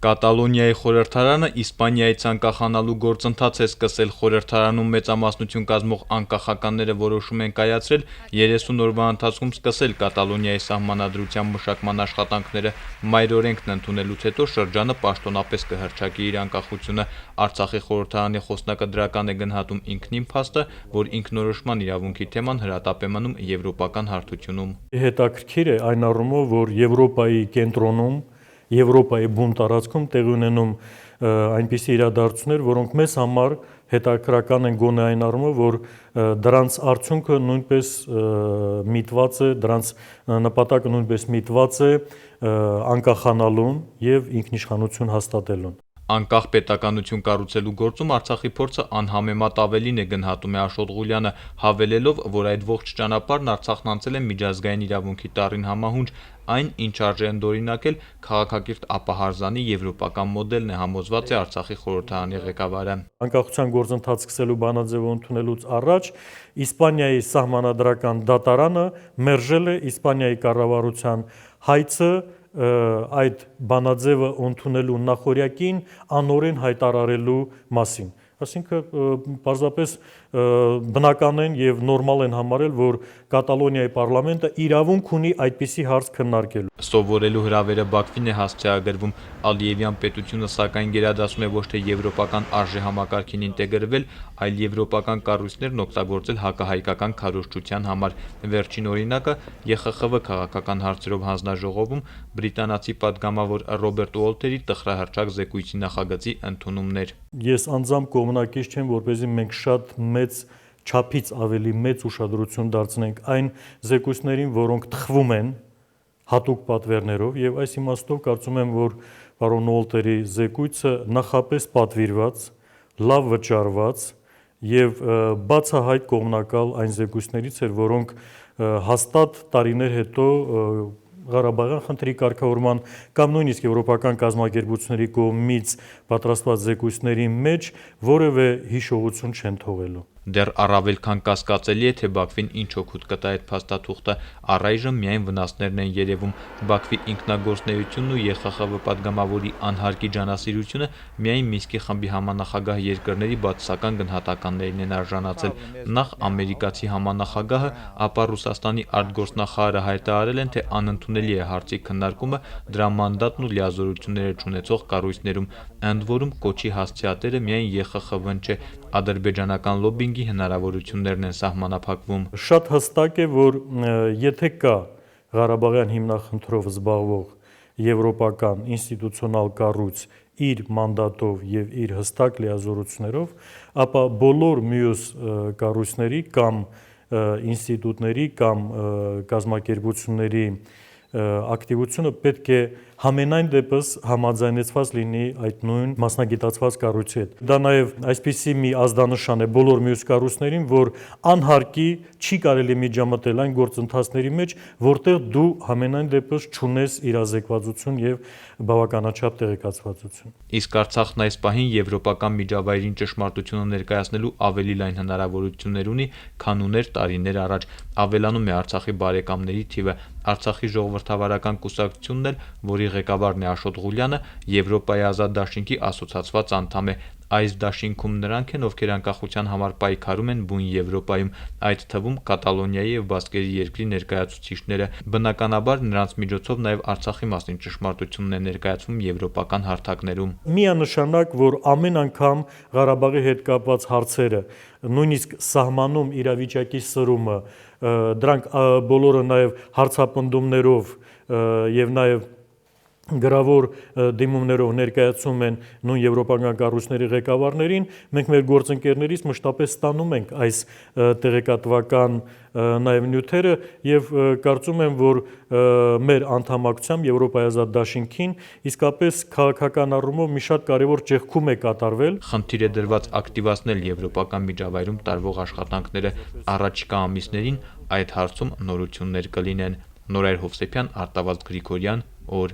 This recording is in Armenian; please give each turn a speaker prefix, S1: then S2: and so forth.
S1: Կատալոնիայի խորհրդարանը Իսպանիայի անկախանալու գործընթաց է սկսել։ Խորհրդարանում մեծամասնություն կազմող անկախականները որոշում են կայացրել 30 օրվա ընթացքում սկսել Կատալոնիայի սահմանադրության մշակման աշխատանքները։ Մայրօրենքն ընդունելուց հետո շրջանը պաշտոնապես կհռչակի իր անկախությունը։ Արցախի խորհրդարանի խոսնակը դրական է գնահատում ինքնին փաստը, որ ինքնորոշման իրավունքի թեման հրատապ է մնում եվրոպական հարթությունում։
S2: Հետաքրքիր է այն առումով, որ Եվրոպայի կենտրոնում Եվրոպայի բուն տարածքում տեղի ունենում այնպիսի իրադարձություններ, որոնք մեզ համար հետաքրքրական են գոնե այն առումով, որ դրանց արդյունքը նույնպես միտված է, դրանց նպատակը նույնպես միտված է անկախանալուն եւ ինքնիշխանություն հաստատելուն։
S1: Անկախ պետականություն կառուցելու գործում Արցախի փորձը անհամեմատ ավելին է, գնահատում է Աշոտ Ղուլյանը, հավելելով, որ այդ ողջ ճանապարհն Արցախն անցել է միջազգային իրավունքի տառին համահունչ, այն, ինչ արժե ընդօրինակել, քաղաքակիրթ ապահարզանի եվրոպական մոդելն է, համոզված է Արցախի խորհրդարանի ղեկավարը։
S2: Անկախության գործընթաց սկսելու բանաձևը ընդունելուց առաջ Իսպանիայի սահմանադրական դատարանը մերժել է Իսպանիայի կառավարության հայցը այդ բանաձևը ընդունելու նախօրյակին անօրեն հայտարարելու մասին։ Այսինքն պարզապես բնական են եւ նորմալ են համարել, որ Կատալոնիայի պարլամենտը իրավունք ունի այդպիսի հարց քննարկելու։
S1: Սովորելու հրավերը Բաքվին է հասցեագրվում։ Ալիևյան պետությունը սակայն գերադասում է ոչ թե եվրոպական արժեհամակարգին ինտեգրվել, այլ եվրոպական կառույցներն օգտագործել հակահայկական քարոզչության համար։ Վերջին օրինակը ԵԽԽՎ քաղաքական հարցերով հանձնաժողովում բրիտանացի падգամավոր Ռոբերտ Ուոլթերի տխրահռչակ զեկույցի նախագծի ընդունումն էր։
S2: Ես անձամբ կողմնակից չեմ, որպեսզի մենք շատ մեծ չափից ավելի մեծ ուշադրություն դարձնենք այն զեկույցներին, որոնք թխվում են հատուկ պատվերներով, եւ այս իմաստով կարծում եմ, որ պարոն Ուոլթերի զեկույցը նախապես պատվիրված, լավ վճարված եւ բացահայտ կողմնակալ այն զեկույցներից էր, որոնք հաստատ տարիներ հետո Ղարաբաղյան խնդրի կարգավորման կամ նույնիսկ եվրոպական կազմակերպությունների կողմից պատրաստված զեկույցների մեջ որևէ հիշողություն չեն թողելու։
S1: Դեռ առավել քան կասկածելի է, թե Բաքվին ինչ օգուտ կտա այդ փաստաթուղթը։ Առայժմ միայն վնասներն են երևում։ Բաքվի ինքնագործունեությունն ու ԵԽԽՎ падգամավորի անհարկի ջանասիրությունը միայն Մինսկի խմբի համանախագահ երկրների բացասական գնահատականներին են արժանացել։ Նախ ամերիկացի համանախագահը, ապա Ռուսաստանի արտգործնախարարը հայտարարել են, թե անընդունելի է հարցի քննարկումը դրա մանդատն ու լիազորությունները չունեցող կառույցներում, ընդ որում կոչի հասցեատերը միայն ԵԽԽՎ-ն չէ, ադրբեջանական լոբինգի հնարավորություններն են սահմանափակվում։
S2: Շատ հստակ է, որ եթե կա Ղարաբաղյան հիմնախնդրով զբաղվող եվրոպական ինստիտուցիոնալ կառույց իր մանդատով եւ իր հստակ լիազորություններով, ապա բոլոր մյուս կառույցների կամ ինստիտուտների կամ կազմակերպությունների ակտիվությունը պետք է համենայն դեպս համաձայնեցված լինի այդ նույն մասնագիտացված կառույցի հետ։ Դա նաև այսպիսի մի ազդանշան է բոլոր մյուս կառույցներին, որ անհարկի չի կարելի միջամտել այն գործընթացների մեջ, որտեղ դու համենայն դեպս չունես իրազեկվածություն եւ բավականաչափ տեղեկացվածություն։
S1: Իսկ Արցախն այս պահին եվրոպական միջավայրին ճշմարտությունը ներկայացնելու ավելի լայն հնարավորություններ ունի, քան ուներ տարիներ առաջ։ Ավելանում է Արցախի բարեկամների թիվը։ Արցախի ժողովրդավարական կուսակցությունն էլ, որի ղեկավարն է Աշոտ Ղուլյանը, Եվրոպայի ազատ դաշինքի ասոցիացված անդամ է։ Այս դաշինքում նրանք են, ովքեր անկախության համար պայքարում են բուն Եվրոպայում, այդ թվում Կատալոնիայի եւ Բասկերի երկրի ներկայացուցիչները։ Բնականաբար նրանց միջոցով նաեւ Արցախի մասին ճշմարտությունն է ներկայացվում եվրոպական հարթակներում։
S2: Միանշանակ, որ ամեն անգամ Ղարաբաղի հետ կապված հարցերը, նույնիսկ սահմանում իրավիճակի սրումը, դրանք բոլորը նաեւ հարցապնդումներով եւ նաեւ գրավոր դիմումներով ներկայացում են նույն եվրոպական կառույցների ղեկավարներին, մենք մեր գործընկերներից մշտապես ստանում ենք այս տեղեկատվական նաև նյութերը եւ կարծում եմ, որ մեր անդամակցությամբ Եվրոպայի ազատ դաշինքին իսկապես քաղաքական առումով մի շատ կարևոր ճեղքում է կատարվել։
S1: Խնդիր է դրված ակտիվացնել եվրոպական միջավայրում տարվող աշխատանքները։ Առաջիկա ամիսներին այդ հարցում նորություններ կլինեն։ Նորայր Հովսեփյան, Արտավազդ Գրիգորյան, օր